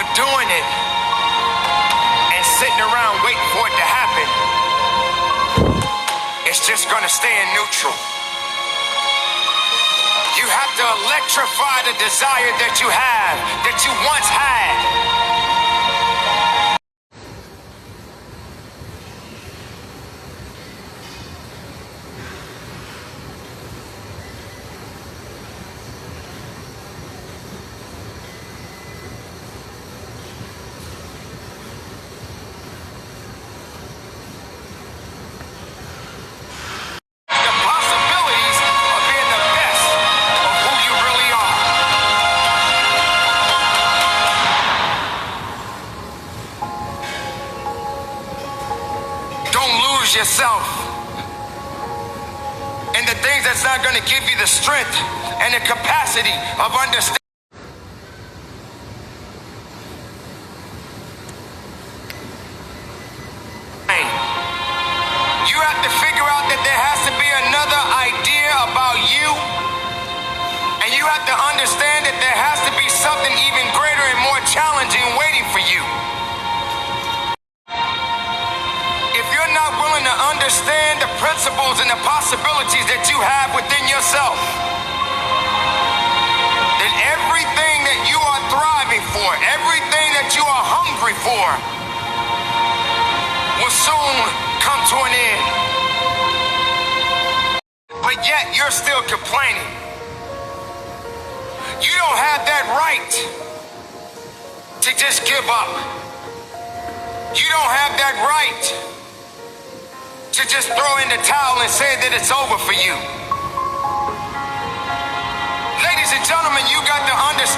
or doing it and sitting around waiting for it to happen, it's just gonna stay in neutral. You have to electrify the desire that you have, that you once had. Yourself and the things that's not going to give you the strength and the capacity of understanding. You have to figure out that there has to be another idea about you, and you have to understand that there has to be something even greater and more challenging waiting for you. To understand the principles and the possibilities that you have within yourself, then everything that you are thriving for, everything that you are hungry for, will soon come to an end. But yet you're still complaining. You don't have that right to just give up. You don't have that right to just throw in the towel and say that it's over for you. Ladies and gentlemen, you got to understand